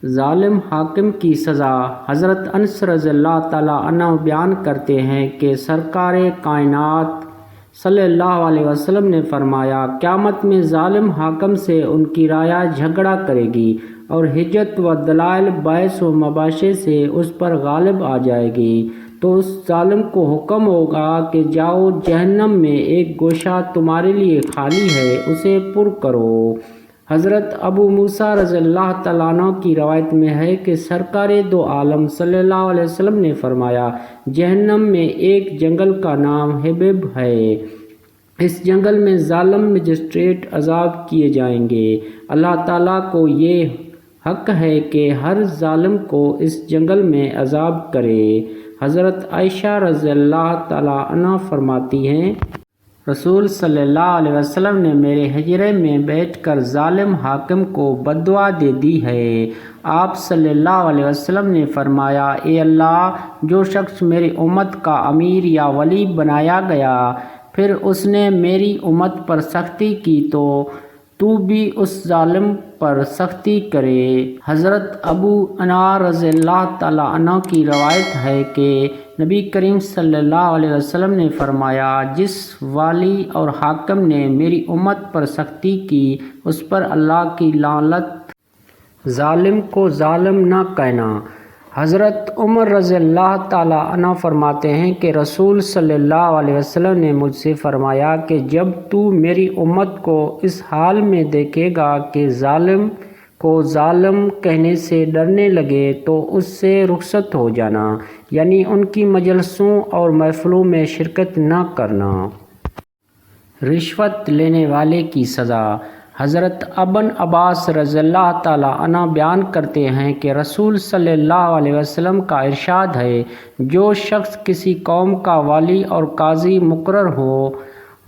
ظالم حاکم کی سزا۔ حضرت انس رضی اللہ تعالیٰ عنہ بیان کرتے ہیں کہ سرکار کائنات صلی اللہ علیہ وسلم نے فرمایا، قیامت میں ظالم حاکم سے ان کی رعایا جھگڑا کرے گی اور حجت و دلائل باعث و مباشر سے اس پر غالب آ جائے گی، تو اس ظالم کو حکم ہوگا کہ جاؤ، جہنم میں ایک گوشہ تمہارے لیے خالی ہے، اسے پر کرو۔ حضرت ابو موسیٰ رضی اللہ تعالیٰ عنہ کی روایت میں ہے کہ سرکار دو عالم صلی اللہ علیہ وسلم نے فرمایا، جہنم میں ایک جنگل کا نام حبیب ہے، اس جنگل میں ظالم مجسٹریٹ عذاب کیے جائیں گے۔ اللہ تعالیٰ کو یہ حق ہے کہ ہر ظالم کو اس جنگل میں عذاب کرے۔ حضرت عائشہ رضی اللہ تعالیٰ عنہ فرماتی ہیں، رسول صلی اللہ علیہ وسلم نے میرے حجرے میں بیٹھ کر ظالم حاکم کو بد دعا دے دی ہے۔ آپ صلی اللہ علیہ وسلم نے فرمایا، اے اللہ، جو شخص میری امت کا امیر یا ولی بنایا گیا پھر اس نے میری امت پر سختی کی تو بھی اس ظالم پر سختی کرے۔ حضرت ابو انار رضی اللہ تعالیٰ عنہ کی روایت ہے کہ نبی کریم صلی اللہ علیہ وسلم نے فرمایا، جس والی اور حاکم نے میری امت پر سختی کی اس پر اللہ کی لعنت۔ ظالم کو ظالم نہ کہنا۔ حضرت عمر رضی اللہ تعالیٰ عنہ فرماتے ہیں کہ رسول صلی اللہ علیہ وسلم نے مجھ سے فرمایا کہ جب تو میری امت کو اس حال میں دیکھے گا کہ ظالم کو ظالم کہنے سے ڈرنے لگے تو اس سے رخصت ہو جانا، یعنی ان کی مجلسوں اور محفلوں میں شرکت نہ کرنا۔ رشوت لینے والے کی سزا۔ حضرت ابن عباس رضی اللہ تعالیٰ عنہ بیان کرتے ہیں کہ رسول صلی اللہ علیہ وسلم کا ارشاد ہے، جو شخص کسی قوم کا والی اور قاضی مقرر ہو،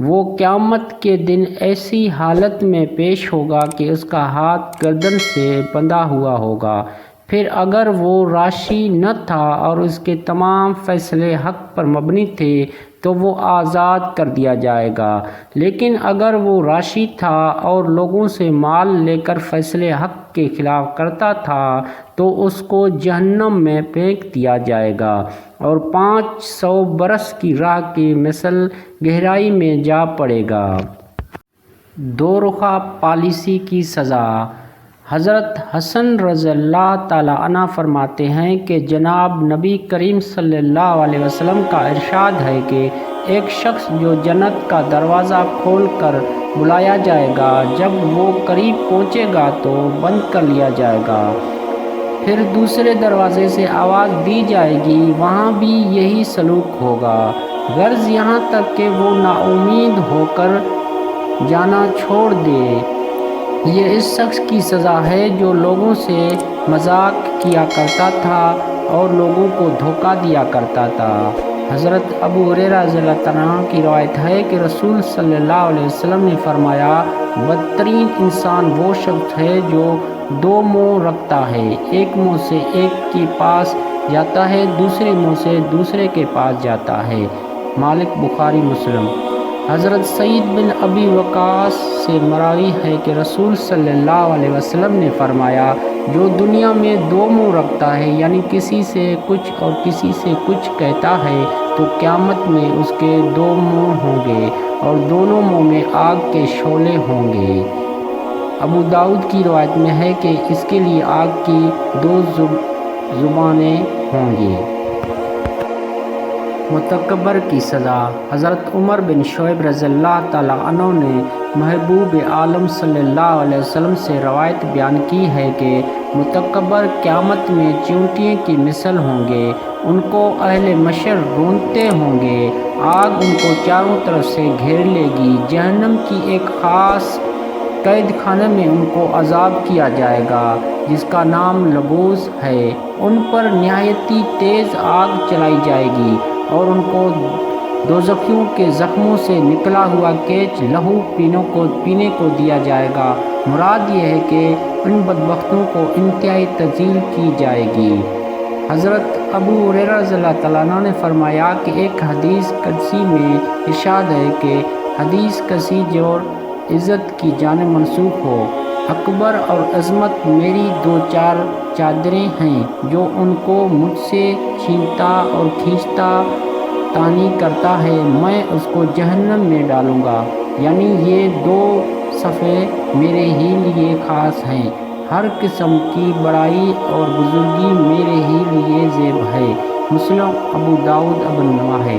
وہ قیامت کے دن ایسی حالت میں پیش ہوگا کہ اس کا ہاتھ گردن سے بندھا ہوا ہوگا، پھر اگر وہ راشی نہ تھا اور اس کے تمام فیصلے حق پر مبنی تھے تو وہ آزاد کر دیا جائے گا، لیکن اگر وہ راشی تھا اور لوگوں سے مال لے کر فیصلے حق کے خلاف کرتا تھا تو اس کو جہنم میں پھینک دیا جائے گا اور 500 برس کی راہ کی مثل گہرائی میں جا پڑے گا۔ دو رخہ پالیسی کی سزا۔ حضرت حسن رضی اللہ تعالیٰ عنہ فرماتے ہیں کہ جناب نبی کریم صلی اللہ علیہ وسلم کا ارشاد ہے کہ ایک شخص جو جنت کا دروازہ کھول کر بلایا جائے گا، جب وہ قریب پہنچے گا تو بند کر لیا جائے گا، پھر دوسرے دروازے سے آواز دی جائے گی، وہاں بھی یہی سلوک ہوگا، غرض یہاں تک کہ وہ نا امید ہو کر جانا چھوڑ دے۔ یہ اس شخص کی سزا ہے جو لوگوں سے مذاق کیا کرتا تھا اور لوگوں کو دھوکہ دیا کرتا تھا۔ حضرت ابو ہریرہ رضی اللہ عنہ کی روایت ہے کہ رسول صلی اللہ علیہ وسلم نے فرمایا، بدترین انسان وہ شخص ہے جو دو منہ رکھتا ہے، ایک منہ سے ایک کے پاس جاتا ہے، دوسرے منہ سے دوسرے کے پاس جاتا ہے۔ مالک بخاری مسلم۔ حضرت سعید بن ابی وقاص سے مروی ہے کہ رسول صلی اللہ علیہ وسلم نے فرمایا، جو دنیا میں دو منہ رکھتا ہے، یعنی کسی سے کچھ اور کسی سے کچھ کہتا ہے، تو قیامت میں اس کے دو منہ ہوں گے اور دونوں منہ میں آگ کے شعلے ہوں گے۔ ابو داؤد کی روایت میں ہے کہ اس کے لیے آگ کی دو زبانیں ہوں گی۔ متکبر کی سزا۔ حضرت عمر بن شعیب رضی اللہ تعالیٰ عنہ نے محبوب عالم صلی اللہ علیہ وسلم سے روایت بیان کی ہے کہ متکبر قیامت میں چیونٹیوں کی مثل ہوں گے، ان کو اہل محشر ڈھونڈتے ہوں گے، آگ ان کو چاروں طرف سے گھیر لے گی، جہنم کی ایک خاص قید خانے میں ان کو عذاب کیا جائے گا جس کا نام لبوس ہے، ان پر نہایتی تیز آگ چلائی جائے گی اور ان کو دوزخیوں کے زخموں سے نکلا ہوا کیچ لہو پینے کو دیا جائے گا۔ مراد یہ ہے کہ ان بدبختوں کو انتہائی تذلیل کی جائے گی۔ حضرت ابو ہریرہ رضی اللہ تعالیٰ عنہ نے فرمایا کہ ایک حدیث قدسی میں ارشاد ہے کہ حدیث قدسی جو عزت کی جانب منسوخ ہو، اکبر اور عظمت میری دو چار چادریں ہیں جو ان کو مجھ سے چھینتا اور کھینچتا تانی کرتا ہے میں اس کو جہنم میں ڈالوں گا۔ یعنی یہ دو صفحے میرے ہی لیے خاص ہیں، ہر قسم کی بڑائی اور بزرگی میرے ہی لیے زیب ہے۔ مسلم ابو داؤد ابن ہے۔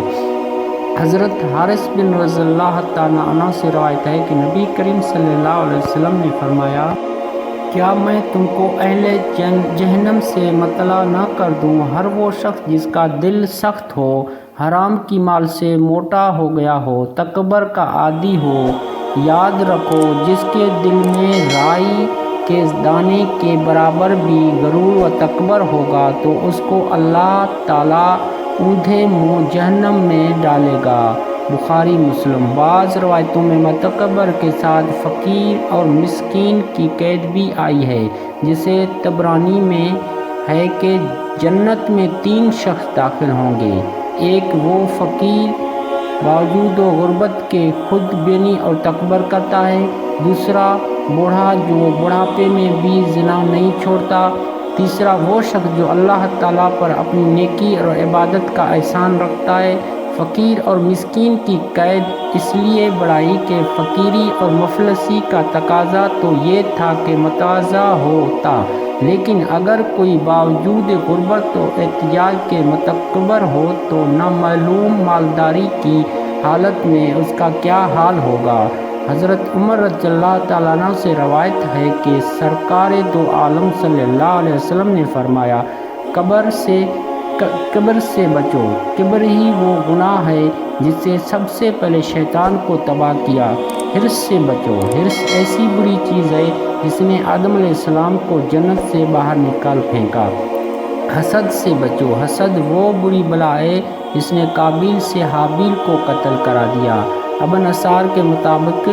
حضرت حارث بن رضی اللہ تعالیٰ عنہ سے روایت ہے کہ نبی کریم صلی اللہ علیہ وسلم نے فرمایا، کیا میں تم کو اہل جہنم سے مطلع نہ کر دوں؟ ہر وہ شخص جس کا دل سخت ہو، حرام کی مال سے موٹا ہو گیا ہو، تکبر کا عادی ہو، یاد رکھو جس کے دل میں رائی کے دانے کے برابر بھی غرور و تکبر ہوگا تو اس کو اللہ تعالیٰ اونھے منہ جہنم میں ڈالے گا۔ بخاری مسلم۔ بعض روایتوں میں متکبر کے ساتھ فقیر اور مسکین کی قید بھی آئی ہے، جسے طبرانی میں ہے کہ جنت میں 3 شخص داخل ہوں گے، ایک وہ فقیر باوجود غربت کے خود بینی اور تکبر کرتا ہے، دوسرا بوڑھا جو بڑھاپے میں بھی زنا نہیں چھوڑتا، تیسرا وہ شخص جو اللہ تعالیٰ پر اپنی نیکی اور عبادت کا احسان رکھتا ہے۔ فقیر اور مسکین کی قید اس لیے بڑھائی کہ فقیری اور مفلسی کا تقاضا تو یہ تھا کہ متواضع ہوتا، لیکن اگر کوئی باوجود غربت و احتیاج کے متکبر ہو تو نامعلوم مالداری کی حالت میں اس کا کیا حال ہوگا۔ حضرت عمر رضی اللہ تعالیٰ عنہ سے روایت ہے کہ سرکار دو عالم صلی اللہ علیہ وسلم نے فرمایا، کبر سے بچو، کبر ہی وہ گناہ ہے جس سے سب سے پہلے شیطان کو تباہ کیا۔ حرص سے بچو، حرص ایسی بری چیز ہے جس نے آدم علیہ السلام کو جنت سے باہر نکال پھینکا۔ حسد سے بچو، حسد وہ بری بلا ہے جس نے قابیل سے حابیل کو قتل کرا دیا۔ ابن اسار کے مطابق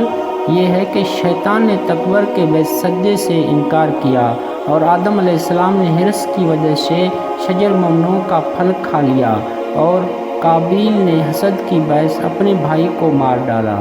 یہ ہے کہ شیطان نے تکبر کے باعث سجدے سے انکار کیا اور آدم علیہ السلام نے حرص کی وجہ سے شجر ممنوع کا پھل کھا لیا اور قابیل نے حسد کی باعث اپنے بھائی کو مار ڈالا۔